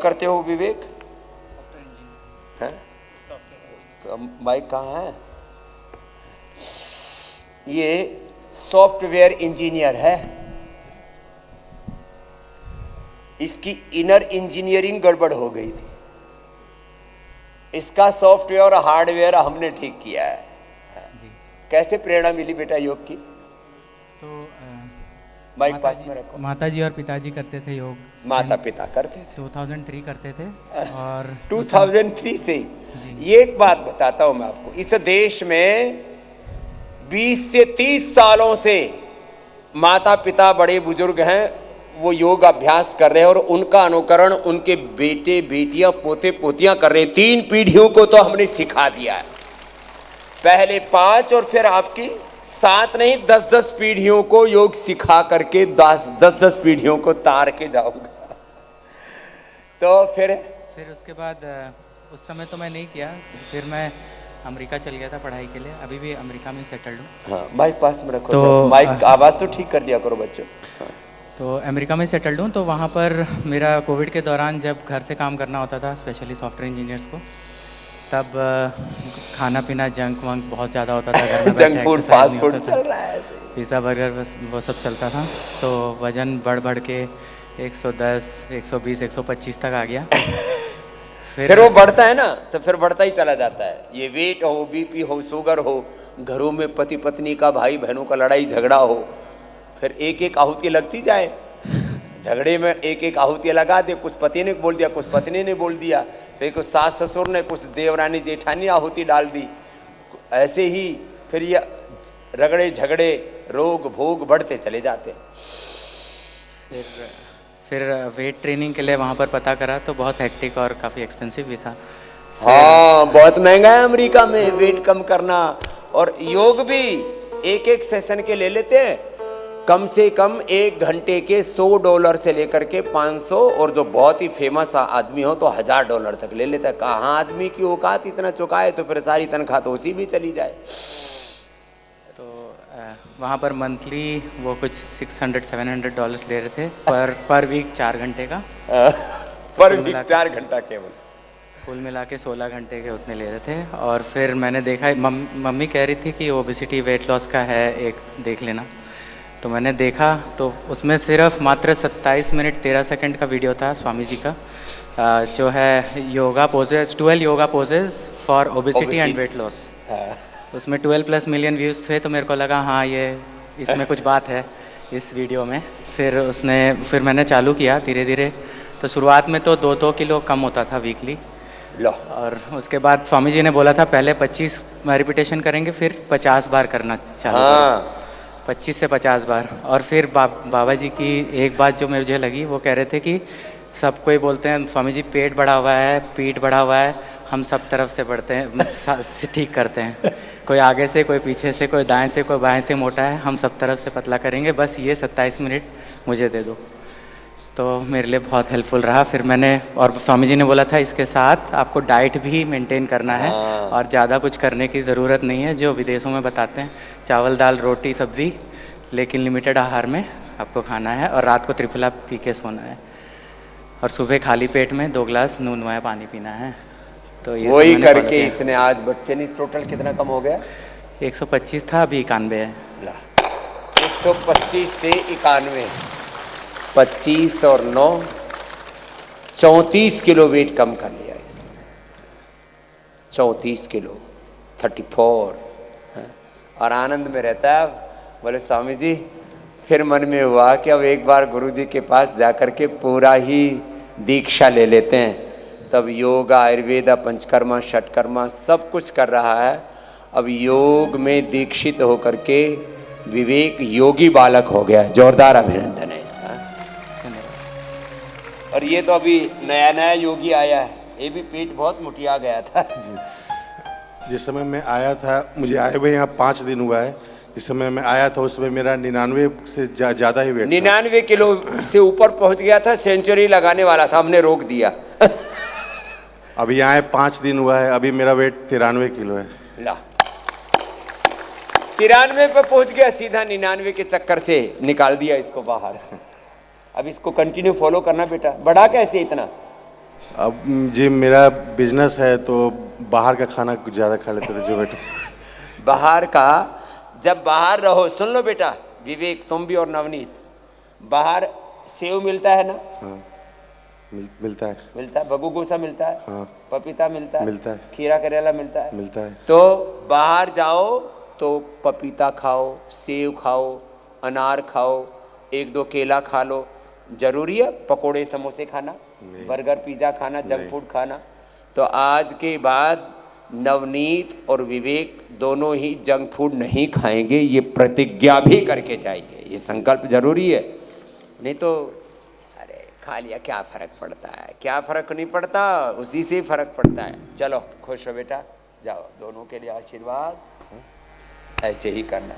करते हो विवेक? हैं? माइक कहाँ है? ये सॉफ्टवेयर इंजीनियर है। इसकी इनर इंजीनियरिंग गड़बड़ हो गई थी। इसका सॉफ्टवेयर और हार्डवेयर हमने ठीक किया है। जी। कैसे प्रेरणा मिली बेटा योग की? तो माइक पास में रखो। माता जी और पिताजी करते थे योग। माता पिता करते थे। 2003 करते थे और 2003 से। जी। ये एक बात बताता हूं मैं आपको, इस देश में 20 से 30 सालों से माता पिता बड़े बुजुर्ग हैं, वो योग अभ्यास कर रहे हैं और उनका अनुकरण उनके बेटे बेटियां पोते पोतियां कर रहे हैं। 3 पीढ़ियों को तो हमने सिखा दिया है, पहले 5 और फिर आपकी 7 नहीं 10-10 पीढ़ियों को योग सिखा करके 10-10 पीढ़ियों को तार के जाऊंगा। तो फिर उसके बाद उस समय तो मैं नहीं किया, फिर मैं अमेरिका चल गया था पढ़ाई के लिए। अभी भी अमेरिका में सेटल्ड हूँ। हाँ, माइक पास में रखो। तो माइक आवाज़ तो ठीक कर दिया करो बच्चों। हाँ। तो अमेरिका में सेटल्ड हूँ, तो वहाँ पर मेरा कोविड के दौरान जब घर से काम करना होता था, स्पेशली सॉफ्टवेयर इंजीनियर्स को, तब खाना पीना जंक वंक बहुत ज़्यादा होता था घर में। जंक फूड फास्ट फूड चल रहा है ऐसे, पिज़्ज़ा बर्गर वो सब चलता था। तो वज़न बढ़ के 110, 120, 125 तक आ गया। फिर वो बढ़ता है ना, तो फिर बढ़ता ही चला जाता है। ये वेट हो, बीपी हो, शुगर हो, घरों में पति पत्नी का, भाई बहनों का लड़ाई झगड़ा हो, फिर एक एक आहुति लगती जाए। झगड़े में एक एक आहुति लगा दे, कुछ पति ने बोल दिया, कुछ पत्नी ने बोल दिया, फिर कुछ सास ससुर ने, कुछ देवरानी जेठानी आहुति डाल दी। ऐसे ही फिर ये रगड़े झगड़े रोग भोग बढ़ते चले जाते। फिर वेट ट्रेनिंग के लिए वहाँ पर पता करा तो बहुत हेक्टिक और काफ़ी एक्सपेंसिव भी था। हाँ, बहुत महंगा है अमेरिका में वेट कम करना। और योग भी एक एक सेशन के ले लेते हैं, कम से कम 1 घंटे के $100 से लेकर के 500, और जो बहुत ही फेमस आदमी हो तो $1000 तक ले लेता है। कहाँ आदमी की औकात इतना चुकाए, तो फिर सारी तनख्वाह तो उसी भी चली जाए। तो वहाँ पर मंथली वो कुछ $600-700 ले रहे थे पर वीक 4 घंटे का। पर वीक 4 घंटा केवल। कुल मिला के 16 घंटे के उतने ले रहे थे। और फिर मैंने देखा, मम्मी कह रही थी कि ओबेसिटी वेट लॉस का है, एक देख लेना। तो मैंने देखा तो उसमें सिर्फ मात्र 27 मिनट 13 सेकंड का वीडियो था स्वामी जी का, जो है yoga poses, 12 yoga poses for obesity and weight loss. उसमें 12+ मिलियन व्यूज़ थे। तो मेरे को लगा हाँ ये इसमें कुछ बात है इस वीडियो में। फिर मैंने चालू किया धीरे धीरे। तो शुरुआत में तो 2-2 किलो कम होता था वीकली। और उसके बाद स्वामी जी ने बोला था पहले 25 रिपीटेशन करेंगे, फिर 50 बार करना चालू करें। 25 से 50 बार। और फिर बाबा जी की एक बात जो मुझे लगी, वो कह रहे थे कि सब कोई बोलते हैं स्वामी जी पेट बढ़ा हुआ है, पीठ बढ़ा हुआ है, हम सब तरफ से बढ़ते हैं, ठीक करते हैं। कोई आगे से, कोई पीछे से, कोई दाएं से, कोई बाएं से मोटा है, हम सब तरफ से पतला करेंगे, बस ये 27 मिनट मुझे दे दो। तो मेरे लिए बहुत हेल्पफुल रहा। फिर मैंने, और स्वामी जी ने बोला था इसके साथ आपको डाइट भी मेंटेन करना है और ज़्यादा कुछ करने की ज़रूरत नहीं है, जो विदेशों में बताते हैं चावल दाल रोटी सब्ज़ी, लेकिन लिमिटेड आहार में आपको खाना है, और रात को त्रिफला पी के सोना है, और सुबह खाली पेट में 2 गिलास नूनवाया पानी पीना है। तो ये वही करके इसने आज बच्चे ने टोटल कितना कम हो गया? 125 था, अभी 91 है। 125 से 91, 25 और 9 34 किलो वेट कम कर लिया इसने। 34 किलो 34, और आनंद में रहता है। बोले स्वामी जी, फिर मन में हुआ कि अब एक बार गुरु जी के पास जाकर के पूरा ही दीक्षा ले लेते हैं। तब योगा, आयुर्वेदा, पंचकर्मा, षटकर्मा सब कुछ कर रहा है। अब योग में दीक्षित होकर के विवेक योगी बालक हो गया। जोरदार अभिनंदन है इसका। और ये तो अभी नया नया योगी आया है, ये भी पेट बहुत मुटिया गया था जी। जिस समय मैं आया था, मुझे आए हुए यहाँ 5 दिन हुआ है। जिस समय मैं आया था उस समय मेरा 99 से ज़्यादा ही वेट 99 किलो से ऊपर पहुंच गया था, सेंचुरी लगाने वाला था, हमने रोक दिया। अभी यहाँ 5 दिन हुआ है, अभी मेरा वेट 93 किलो है। ला 93 पे पहुंच गया, सीधा 99 के चक्कर से निकाल दिया इसको बाहर। अब इसको कंटिन्यू फॉलो करना बेटा। बढ़ा कैसे इतना? अब जी मेरा बिजनेस है तो बाहर का खाना कुछ ज़्यादा खा लेते थे जोमेटो। बाहर का, जब बाहर रहो, सुन लो बेटा विवेक, तुम भी और नवनीत, बाहर सेव मिलता है ना? हाँ मिलता है। मिलता है, बबू गोसा मिलता है, हाँ पपीता मिलता है, मिलता है। खीरा करेला मिलता है। मिलता है। तो बाहर जाओ तो पपीता खाओ, सेव खाओ, अनार खाओ, एक दो केला खा लो। जरूरी है पकोड़े समोसे खाना, बर्गर पिज्जा खाना, जंक फूड खाना? तो आज के बाद नवनीत और विवेक दोनों ही जंक फूड नहीं खाएंगे, ये प्रतिज्ञा भी करके जाएंगे, ये संकल्प जरूरी है। नहीं तो अरे खा लिया क्या फर्क पड़ता है, क्या फर्क नहीं पड़ता, उसी से फर्क पड़ता है। चलो खुश हो बेटा, जाओ, दोनों के लिए आशीर्वाद, ऐसे ही करना।